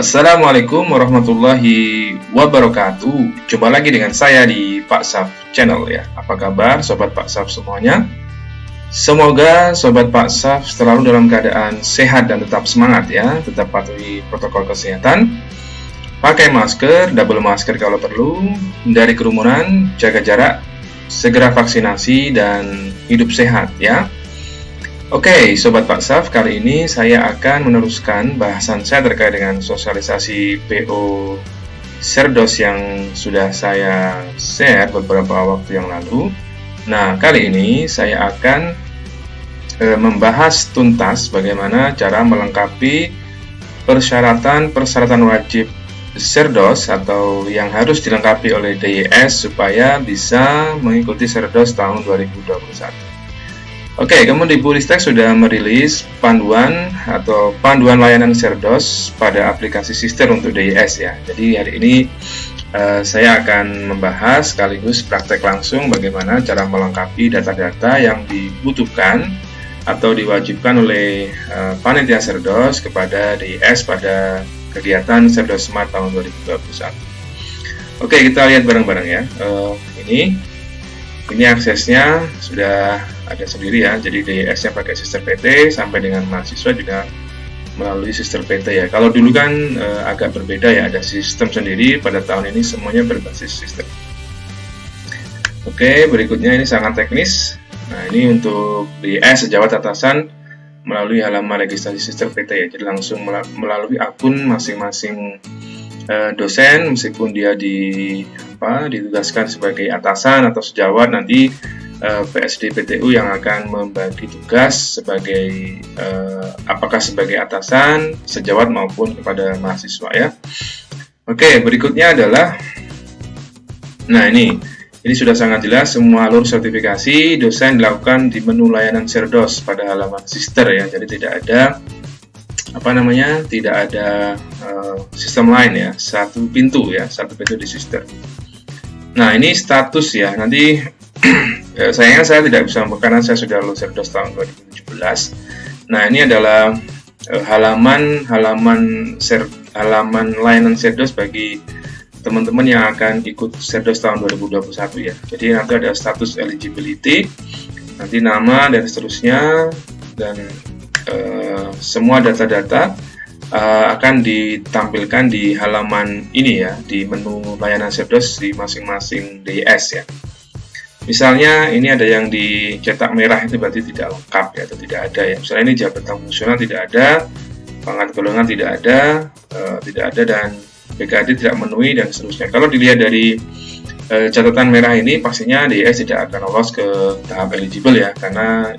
Assalamualaikum warahmatullahi wabarakatuh. Jumpa lagi dengan saya di Pak Saf Channel ya. Apa kabar sobat Pak Saf semuanya? Semoga sobat Pak Saf selalu dalam keadaan sehat dan tetap semangat ya. Tetap patuhi protokol kesehatan. Pakai masker, double masker kalau perlu, hindari kerumunan, jaga jarak, segera vaksinasi dan hidup sehat ya. Oke, Sobat Pak Saf, kali ini saya akan meneruskan bahasan saya terkait dengan sosialisasi PO Serdos yang sudah saya share beberapa waktu yang lalu. Nah, kali ini saya akan membahas tuntas bagaimana cara melengkapi persyaratan wajib Serdos atau yang harus dilengkapi oleh DYS supaya bisa mengikuti Serdos tahun 2021. Oke, Kemendikbudristek sudah merilis panduan layanan Serdos pada aplikasi Sister untuk DYS ya. Jadi hari ini saya akan membahas sekaligus praktek langsung bagaimana cara melengkapi data-data yang dibutuhkan atau diwajibkan oleh panitia Serdos kepada DYS pada kegiatan Serdos Smart tahun 2021. Oke, kita lihat bareng-bareng ya. Ini aksesnya sudah ada sendiri ya, jadi DYS-nya pakai Sister PT sampai dengan mahasiswa juga melalui Sister PT ya. Kalau dulu kan agak berbeda ya, ada sistem sendiri, pada tahun ini semuanya berbasis sistem. Oke, berikutnya ini sangat teknis. Nah, ini untuk DYS sejawat atasan melalui halaman registrasi Sister PT ya, jadi langsung melalui akun masing-masing dosen, meskipun dia ditugaskan sebagai atasan atau sejawat, nanti PSD PTU yang akan membagi tugas sebagai apakah sebagai atasan, sejawat maupun kepada mahasiswa ya. Oke, berikutnya adalah ini sudah sangat jelas, semua alur sertifikasi dosen dilakukan di menu layanan Serdos pada halaman Sister ya. Jadi tidak ada sistem lain ya, satu pintu di Sister. Nah, ini status ya, nanti sayangnya saya tidak bisa karena saya sudah lulus Serdos tahun 2017. Nah, ini adalah halaman layanan Serdos bagi teman-teman yang akan ikut Serdos tahun 2021 ya. Jadi nanti ada status eligibility, nanti nama dan seterusnya, dan semua data-data akan ditampilkan di halaman ini ya, di menu layanan Serdos di masing-masing DYS ya. Misalnya ini ada yang dicetak merah, itu berarti tidak lengkap ya, atau tidak ada ya. Misalnya ini jabatan fungsional tidak ada, pangkat golongan tidak ada, dan BKD tidak memenuhi dan seterusnya. Kalau dilihat dari catatan merah ini, pastinya DYS tidak akan lolos ke tahap eligible ya, karena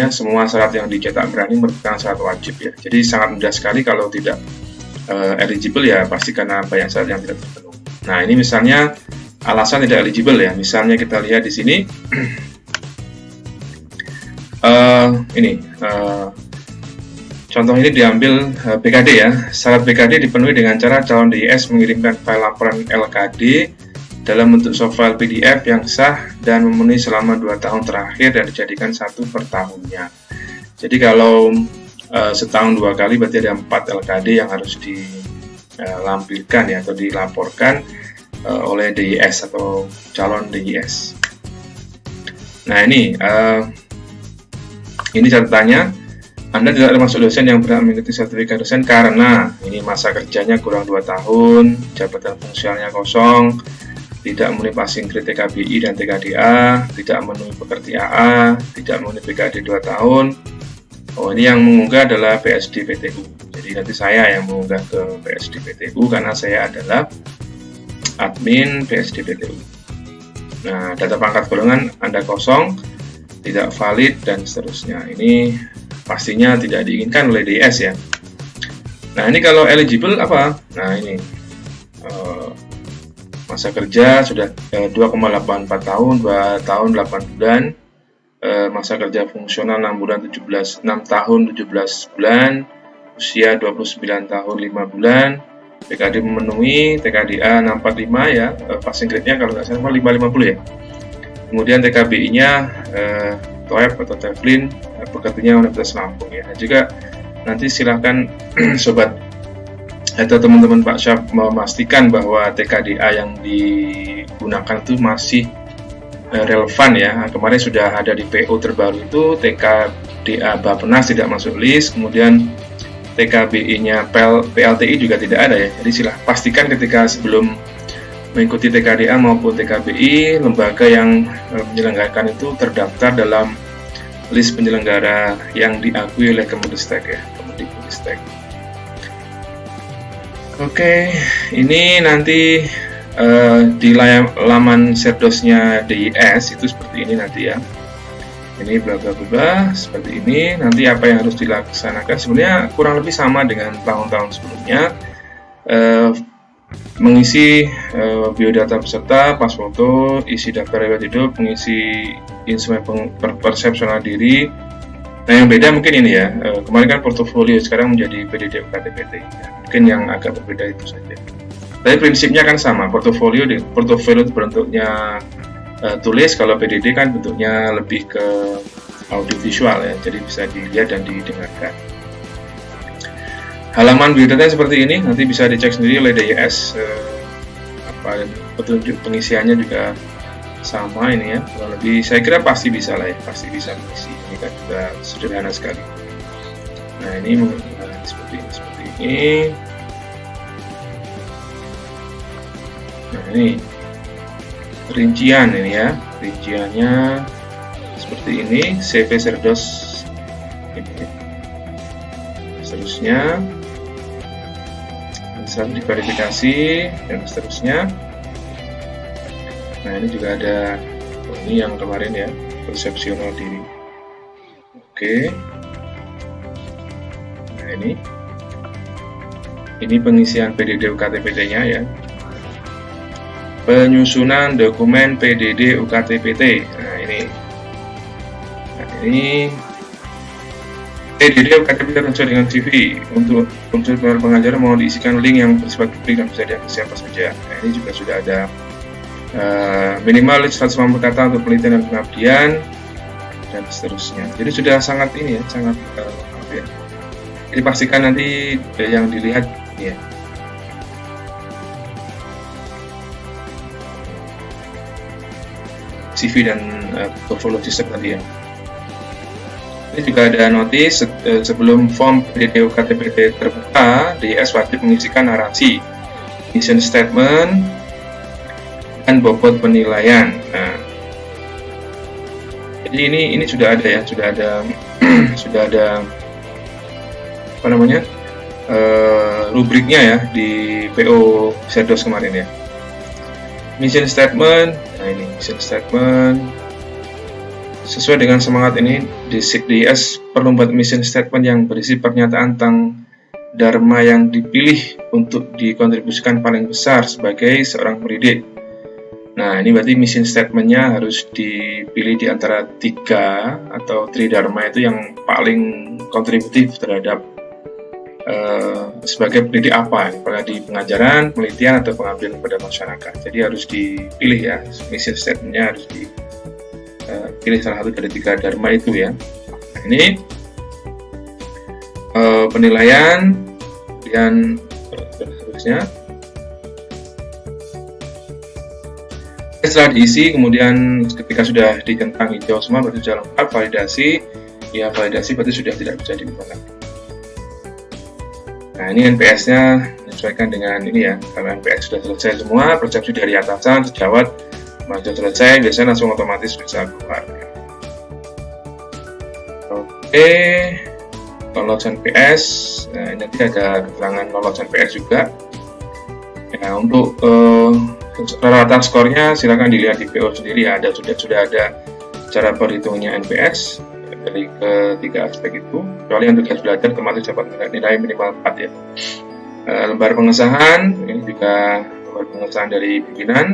semua syarat yang dicetak merah ini merupakan syarat wajib ya. Jadi sangat mudah sekali kalau tidak eligible ya, pasti karena banyak syarat yang tidak terpenuhi. Nah, ini misalnya alasan tidak eligible ya. Misalnya kita lihat di sini, contoh ini diambil BKD ya. Syarat BKD dipenuhi dengan cara calon DYS mengirimkan file laporan LKD dalam bentuk soft file PDF yang sah dan memenuhi selama 2 tahun terakhir dan dijadikan 1 per tahunnya. Jadi kalau setahun 2 kali berarti ada 4 LKD yang harus dilampirkan ya, atau dilaporkan oleh DYS atau calon DYS. Nah, ini catatannya, Anda tidak termasuk dosen yang berhak mengikuti sertifikat dosen karena ini masa kerjanya kurang 2 tahun, jabatan fungsionalnya kosong, tidak memenuhi passing grade TKBI dan TKDA, tidak memenuhi pekerti AA, tidak memenuhi BKD 2 tahun. Ini yang mengunggah adalah PSD PTU. Jadi nanti saya yang mengunggah ke PSD PTU karena saya adalah admin PSD PTU. Nah, data pangkat golongan Anda kosong, tidak valid dan seterusnya. Ini pastinya tidak diinginkan oleh DYS ya. Nah, ini kalau eligible apa? Nah, ini masa kerja sudah 2,84 tahun, 2 tahun 8 bulan, masa kerja fungsional 6 tahun 17 bulan, usia 29 tahun 5 bulan, BKD memenuhi, TKDA 645 ya, passing grade-nya kalau nggak salah 550 ya. Kemudian TKBI-nya TOEFL atau TEFLIN, pekertinya Universitas Lampung ya. Dan juga nanti silahkan sobat atau teman-teman Pak Syaf memastikan bahwa TKDA yang digunakan itu masih relevan ya. Kemarin sudah ada di PO terbaru itu TKDA Bappenas tidak masuk list, kemudian TKBI-nya PLTI juga tidak ada ya. Jadi silahkan pastikan ketika sebelum mengikuti TKDA maupun TKBI, lembaga yang menyelenggarakan itu terdaftar dalam list penyelenggara yang diakui oleh Kemendikbudristek ya, Kemendikbudristek. Oke, ini nanti di laman Serdosnya DIS itu seperti ini nanti ya. Ini bla bla bla seperti ini. Nanti apa yang harus dilaksanakan sebenarnya kurang lebih sama dengan tahun-tahun sebelumnya. Mengisi biodata peserta, pas foto, isi daftar riwayat hidup, mengisi instrumen persepsional diri. Nah, yang beda mungkin ini ya. Kemarin kan portofolio, sekarang menjadi PDD UKT-PT. Ya, mungkin yang agak berbeda itu saja. Tapi prinsipnya kan sama. Portofolio itu bentuknya tulis, kalau PDD kan bentuknya lebih ke audiovisual ya, jadi bisa dilihat dan didengarkan. Halaman biodatanya seperti ini, nanti bisa dicek sendiri oleh DIS. Petunjuk pengisiannya juga sama ini ya, lebih saya kira pasti bisa lah ya, pasti bisa mengisi. Ini kan juga sederhana sekali. Nah ini seperti ini. Nah ini rincian ini ya, rinciannya seperti ini, CV Serdos ini. Seterusnya bisa diverifikasi dan seterusnya. Nah ini juga ada ini yang kemarin ya, persepsional diri. Oke. Nah ini pengisian PDD UKT-PT-nya ya. Penyusunan dokumen PDD UKT-PT. Nah ini PDD UKT-PT sesuai dengan CV. Untuk unsur pengajar mau diisikan link yang bersifat publik dan bisa diakses siapa saja. Nah ini juga sudah ada minimal 150 kata untuk penelitian dan pengabdian dan seterusnya. Jadi sudah sangat ini ya, sangat lengkap ya. Jadi pastikan nanti yang dilihat ya. CV dan portfolio sistem tadi ya. Ini juga ada notis sebelum form PDD UKT-PT terbuka, DIS wajib mengisikan narasi, mission statement, dan bobot penilaian. Nah, jadi ini sudah ada ya, sudah ada apa namanya rubriknya ya di PO Serdos kemarin ya. Mission statement. Nah ini mission statement sesuai dengan semangat ini DIS perlu membuat mission statement yang berisi pernyataan tentang dharma yang dipilih untuk dikontribusikan paling besar sebagai seorang pendidik. Nah ini berarti mission statement-nya harus dipilih di antara 3 atau tridharma itu yang paling kontributif terhadap sebagai pendidik apa, apakah di pengajaran, penelitian, atau pengabdian kepada masyarakat. Jadi harus dipilih ya, mission statement-nya harus dipilih salah satu dari 3 dharma itu ya. Nah, ini penilaian dan seterusnya. Setelah diisi, kemudian ketika sudah dicentang hijau semua berarti sudah lengkap. Validasi, ya validasi berarti sudah tidak bisa diubah lagi. Nah ini NPS-nya menyesuaikan dengan ini ya. Kalau NPS sudah selesai semua, persepsi dari atasan, sejawat, sudah selesai, biasanya langsung otomatis bisa keluar. Oke, lolos NPS. Nah, nanti ada keterangan lolos NPS juga. Ya, untuk rata skornya silakan dilihat di PO sendiri ya. Sudah ada cara perhitungnya NPS dari ketiga aspek itu. Kecuali yang tugas belajar termasuk dapat nilai minimal 4 ya. Lembar pengesahan, ini juga lembar pengesahan dari pimpinan.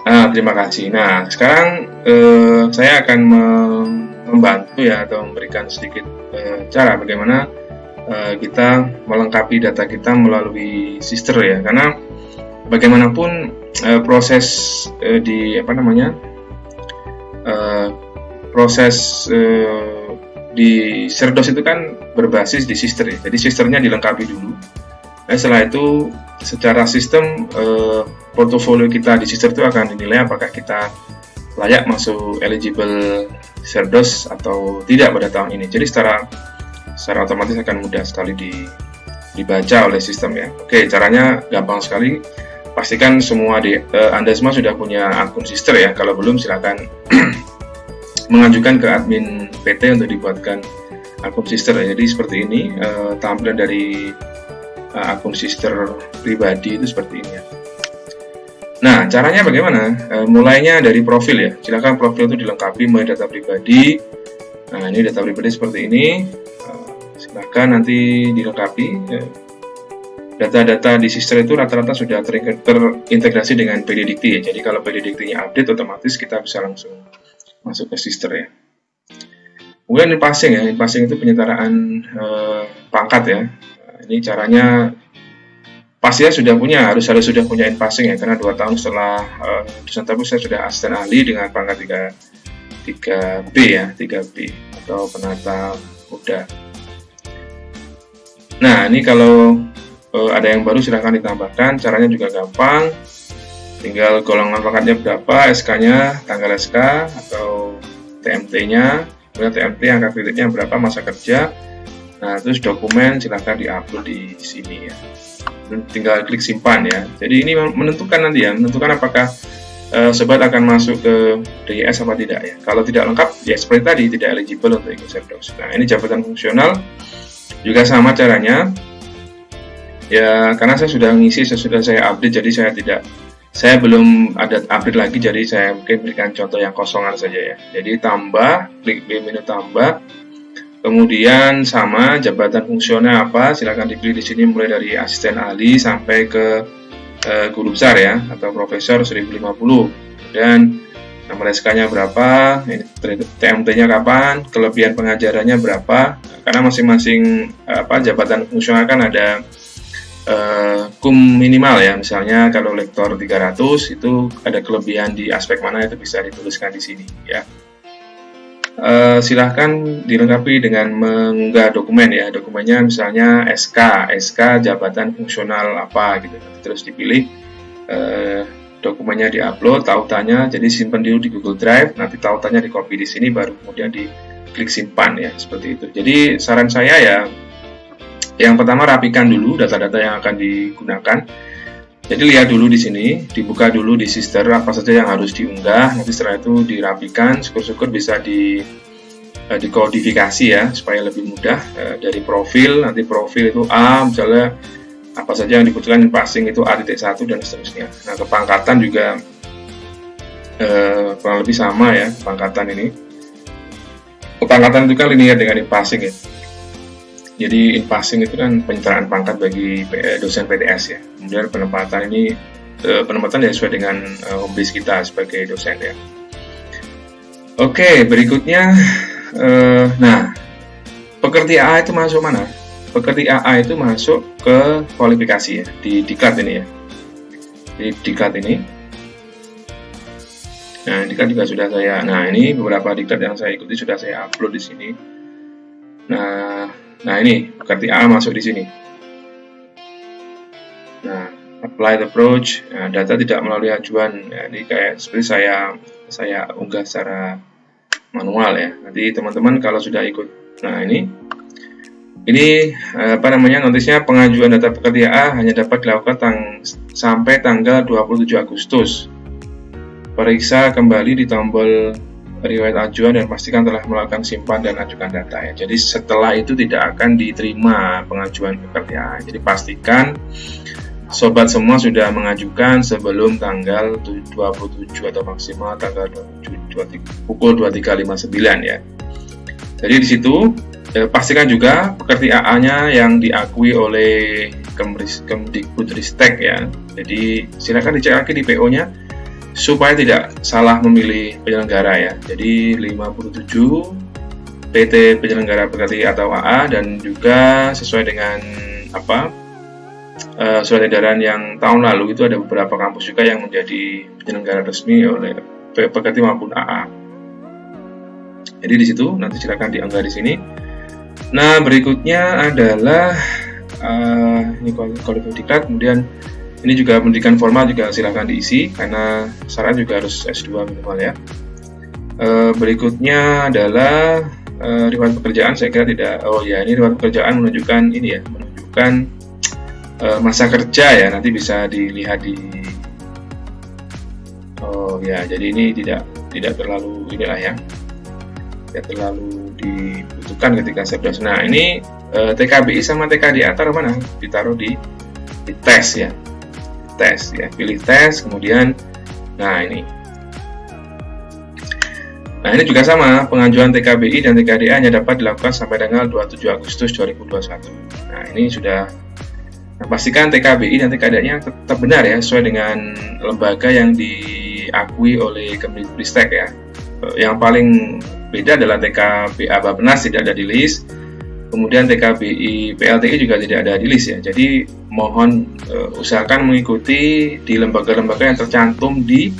Nah, terima kasih. Nah, sekarang saya akan membantu ya atau memberikan sedikit cara bagaimana kita melengkapi data kita melalui sister ya. Karena bagaimanapun proses proses di Serdos itu kan berbasis di sister ya. Jadi sisternya dilengkapi dulu. Nah, setelah itu secara sistem portofolio kita di sister itu akan dinilai apakah kita layak masuk eligible Serdos atau tidak pada tahun ini. Jadi secara otomatis akan mudah sekali dibaca oleh sistem ya. Oke, caranya gampang sekali. Pastikan semua Anda semua sudah punya akun sister ya. Kalau belum silakan mengajukan ke admin PT untuk dibuatkan akun sister. Jadi seperti ini tampilan dari akun sister pribadi itu seperti ini ya. Nah, caranya bagaimana? Mulainya dari profil ya. Silakan profil itu dilengkapi mulai data pribadi. Nah, ini data pribadi seperti ini. Silakan nanti dilengkapi. Data-data di sister itu rata-rata sudah terintegrasi dengan PDDikti ya. Jadi kalau PDDikti-nya update, otomatis kita bisa langsung masuk ke sister ya. Kemudian in-passing ya. In-passing itu penyetaraan pangkat ya. Ini caranya pastinya harus sudah punya in-passing ya, karena 2 tahun setelah dosen tamu saya sudah asisten ahli dengan pangkat 3B ya, 3B atau penata muda. Nah, ini kalau ada yang baru silahkan ditambahkan, caranya juga gampang. Tinggal golongan pangkatnya berapa, SK-nya, tanggal SK atau TMT-nya, kemudian TMT angka kreditnya berapa, masa kerja. Nah, terus dokumen silahkan diupload di sini ya. Tinggal klik simpan ya. Jadi ini menentukan nanti ya, menentukan apakah sobat akan masuk ke DIS apa tidak ya. Kalau tidak lengkap ya seperti tadi, tidak eligible untuk ikut Serdos. Nah, ini jabatan fungsional juga sama caranya. Ya, karena saya sudah ngisi, sudah saya update, jadi saya belum ada update lagi, jadi saya mungkin berikan contoh yang kosongan saja ya. Jadi tambah, klik di menu tambah, kemudian sama jabatan fungsional apa, silakan dipilih di sini mulai dari asisten ahli sampai ke guru besar ya, atau profesor 1050. Dan nomor SK-nya berapa, ini TMT-nya kapan, kelebihan pengajarannya berapa, karena masing-masing jabatan fungsional kan ada kum minimal ya. Misalnya kalau lektor 300 itu ada kelebihan di aspek mana, itu bisa dituliskan di sini ya. Silahkan dilengkapi dengan mengunggah dokumen ya. Dokumennya misalnya SK jabatan fungsional apa gitu. Terus dipilih dokumennya, diupload, tautannya, jadi simpan dulu di Google Drive, nanti tautannya di copy di sini, baru kemudian diklik simpan ya, seperti itu. Jadi saran saya ya, yang pertama rapikan dulu data-data yang akan digunakan. Jadi lihat dulu di sini, dibuka dulu di sister apa saja yang harus diunggah. Nanti setelah itu dirapikan, syukur-syukur bisa dikodifikasi ya, supaya lebih mudah. Dari profil, nanti profil itu A, misalnya apa saja yang dibutuhkan in-passing itu A.1 dan seterusnya. Nah, kepangkatan juga kurang lebih sama ya, pangkatan ini. Kepangkatan itu kan linear dengan in-passing ya. Jadi in-passing itu kan penyetaraan pangkat bagi dosen PTS ya. Kemudian penempatan ini ya sesuai dengan home base kita sebagai dosen ya. Oke, berikutnya nah, pekerti AA itu masuk mana? Pekerti AA itu masuk ke kualifikasi ya, di diklat ini ya. Di diklat ini. Nah, diklat juga sudah nah ini beberapa diklat yang saya ikuti sudah saya upload di sini. Nah ini pekerti AA masuk di sini. Nah, applied approach, nah, data tidak melalui ajuan. Ya, ini kayak seperti saya unggah secara manual ya. Nanti teman-teman kalau sudah ikut, nah ini notisnya pengajuan data pekerti AA hanya dapat dilakukan sampai tanggal 27 Agustus. Periksa kembali di tombol riwayat ajuan dan pastikan telah melakukan simpan dan ajukan data ya. Jadi setelah itu tidak akan diterima pengajuan pekerti AA. Jadi pastikan sobat semua sudah mengajukan sebelum tanggal 27 atau maksimal tanggal pukul 23.59 ya. Jadi di situ pastikan juga pekerti AA-nya yang diakui oleh Kemdikbudristek ya. Jadi silakan dicek lagi di PO-nya supaya tidak salah memilih penyelenggara ya. Jadi 57 PT penyelenggara pekerti atau AA, dan juga sesuai dengan surat edaran yang tahun lalu itu ada beberapa kampus juga yang menjadi penyelenggara resmi oleh pekerti maupun AA. Jadi di situ nanti silakan diunggah di sini. Nah, berikutnya adalah ini qualified diklat, kemudian ini juga pendidikan formal juga silakan diisi karena syarat juga harus S2 minimal ya. Berikutnya adalah riwayat pekerjaan, saya kira tidak. Oh ya, ini riwayat pekerjaan menunjukkan ini ya, menunjukkan masa kerja ya, nanti bisa dilihat di. Oh ya, jadi ini tidak terlalu inilah ya, tidak terlalu dibutuhkan ketika Serdos. Nah, ini TKBI sama TKDA taruh mana? Ditaruh di tes ya, tes ya, pilih tes, kemudian nah ini. Nah, ini juga sama, pengajuan TKBI dan TKDA hanya dapat dilakukan sampai tanggal 27 Agustus 2021. Nah, ini sudah. Nah, pastikan TKBI dan TKDA-nya tetap benar ya, sesuai dengan lembaga yang diakui oleh Kemdikbudristek ya. Yang paling beda adalah TKBA Bappenas tidak ada di list, kemudian TKBI PLTI juga tidak ada di list ya. Jadi mohon usahakan mengikuti di lembaga-lembaga yang tercantum di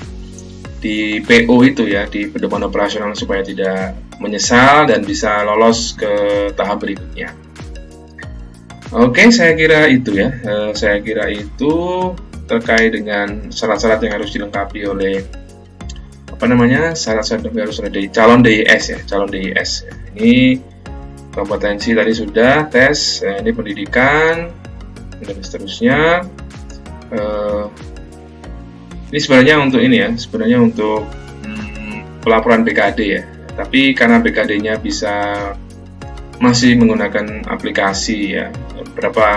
PO itu ya, di pedoman operasional, supaya tidak menyesal dan bisa lolos ke tahap berikutnya. Oke, saya kira itu ya. Saya kira itu terkait dengan syarat-syarat yang harus dilengkapi oleh syarat-syarat yang harus ada calon DIS ya, calon DIS. Ini kompetensi tadi sudah, tes, ini pendidikan dan seterusnya. Ini sebenarnya untuk ini ya, sebenarnya untuk pelaporan BKD ya. Tapi karena BKD-nya masih menggunakan aplikasi ya, beberapa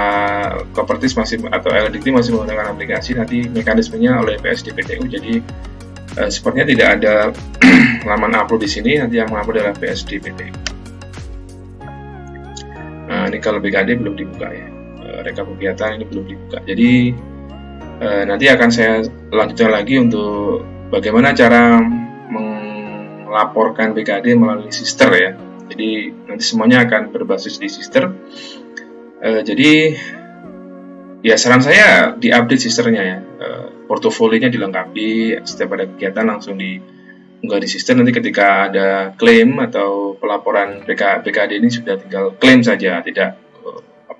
Kopertis masih atau LDT masih menggunakan aplikasi, nanti mekanismenya oleh PSDPTU. Jadi sepertinya tidak ada laman upload di sini, nanti yang mengupload adalah PSDPTU. Nah, ini kalau BKD belum dibuka ya, rekap kegiatan ini belum dibuka. Jadi nanti akan saya lanjutkan lagi untuk bagaimana cara melaporkan BKD melalui Sister ya. Jadi nanti semuanya akan berbasis di Sister. Jadi ya saran saya diupdate Sisternya ya, portofolionya dilengkapi, setiap ada kegiatan langsung diunggah di Sister. Nanti ketika ada klaim atau pelaporan BKD ini sudah tinggal klaim saja, tidak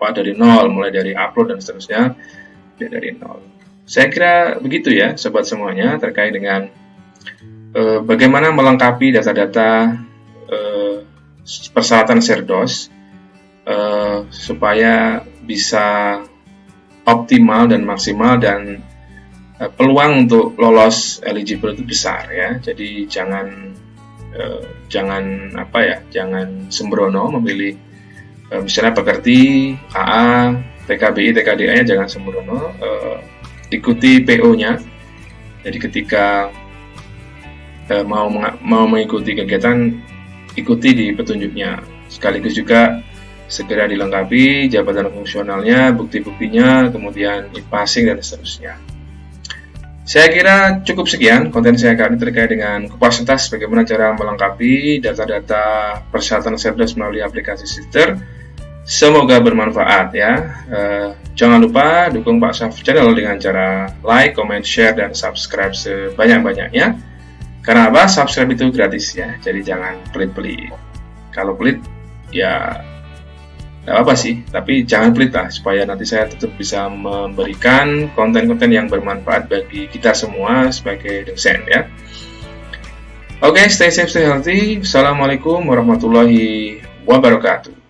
dari nol, mulai dari upload dan seterusnya dari nol. Saya kira begitu ya sobat semuanya terkait dengan bagaimana melengkapi data-data persyaratan Serdos supaya bisa optimal dan maksimal, dan peluang untuk lolos eligible itu besar ya. Jadi jangan sembrono memilih misalnya pekerti AA, TKBI, TKDA-nya jangan sembrono. Ikuti PO-nya. Jadi ketika mau mengikuti kegiatan, ikuti di petunjuknya. Sekaligus juga segera dilengkapi jabatan fungsionalnya, bukti-buktinya, kemudian passing dan seterusnya. Saya kira cukup sekian konten saya kali ini terkait dengan kapasitas bagaimana cara melengkapi data-data persyaratan Serdos melalui aplikasi Sister. Semoga bermanfaat ya. Jangan lupa dukung Pak Syaf Channel dengan cara like, comment, share, dan subscribe sebanyak-banyaknya. Karena apa? Subscribe itu gratis ya. Jadi jangan pelit-pelit. Kalau pelit ya nggak apa sih, tapi jangan pelit lah, supaya nanti saya tetap bisa memberikan konten-konten yang bermanfaat bagi kita semua sebagai dosen ya. Oke, stay safe, stay healthy. Assalamualaikum warahmatullahi wabarakatuh.